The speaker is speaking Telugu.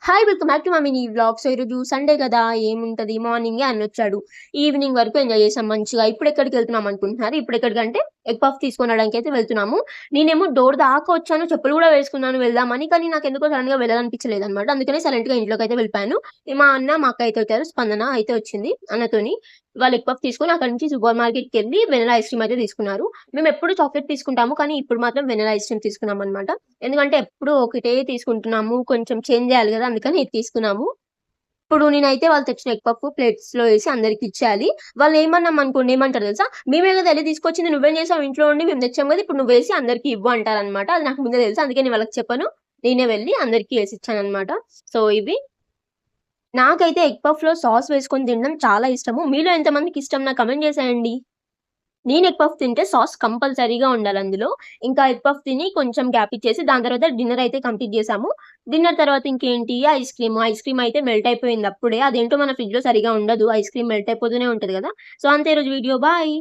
హాయ్! వెల్కమ్ బ్యాక్ టు మా మినీ వ్లాగ్. సో, ఈరోజు సండే కదా! ఏముంటది మార్నింగే అన్నొచ్చాడు. ఈవినింగ్ వరకు ఎంజాయ్ చేసాం మంచిగా. ఇప్పుడెక్కడికెళ్తున్నాం అనుకుంటున్నారు? ఇప్పుడెక్కడికంటే ఎగ్ పఫ్ తీసుకొనడానికైతే వెళ్తున్నాము. నేనేమో డోర్ దాకా వచ్చాను. చెప్పులు కూడా వేసుకున్నాను వెళ్దామని. కానీ నాకెందుకో సడెన్‌గా వెళ్ళాలనిపించలేదన్నమాట. అందుకనే సైలెంట్‌గా ఇంట్లోకైతే వెళ్ళిపోయాను. మా అన్న, మా అక్క అయితే వచ్చారు. స్పందన అయితే వచ్చింది అన్నతోని. వాళ్ళు ఎగ్ పఫ్ తీసుకొని అక్కడి నుంచి సూపర్ మార్కెట్‌కెళ్ళి వెనిల్లా ఐస్ క్రీమ్ అయితే తీసుకున్నారు. మేమెప్పుడు చాక్లేట్ తీసుకుంటాము. కానీ ఇప్పుడు మాత్రం వెనిల్లా ఐస్ క్రీమ్ తీసుకున్నామన్నమాట. ఎందుకంటే ఎప్పుడూ ఒకటే తీసుకుంటున్నాము. కొంచెం చేంజ్ చేయాలి గదా! అందుకని ఇది తీసుకున్నాము. ఇప్పుడు నేనైతే వాళ్ళు తెచ్చిన ఎగ్ పఫ్ ప్లేట్స్‌లో ఏసి అందరికి ఇచ్చేయాలి. వాళ్ళేమన్నామనుకోండి ఏమంటారో తెలుసా? "మేమే గదా ఎళ్లి తీసుకొచ్చింది. నువ్వేం చేసావు ఇంట్లో ఉండి? మేము తెచ్చాం గదా! ఇప్పుడు నువ్వేసి అందరికి ఇవ్వు" అంటారనమాట. అది నాకు ముందే తెలుసు. అందుకే నేను వాళ్ళకి చెప్పను. నేనే వెళ్లి అందరికి ఏసిచ్చాననమాట. సో, ఇవి నాకైతే ఎగ్ పఫ్‌లో సాస్ వేసుకొని తినడం చాలా ఇష్టము. మీలో ఎంతమందికి ఇష్టం నాకు కామెంట్ చేసేయండి. నేను ఎగ్ పఫ్ తింటే సాస్ కంపల్సరీగా ఉండాలందులో. ఇంకా ఎగ్ పఫ్ తిని కొంచెం గ్యాప్ ఇచ్చేసి దాని తర్వాత డిన్నర్ అయితే కంప్లీట్ చేసాము. డిన్నర్ తర్వాత ఇంకేంటి ఐస్ క్రీమ్. ఐస్ క్రీమ్ అయితే మెల్ట్ అయిపోయింది అప్పుడే. అదేంటో మన ఫ్రిడ్జ్‌లో సరిగ్గా ఉండదు. ఐస్ క్రీమ్ మెల్ట్ అయిపోతూనే ఉంటది గదా! సో, అంతే ఈరోజు వీడియో. బాయ్.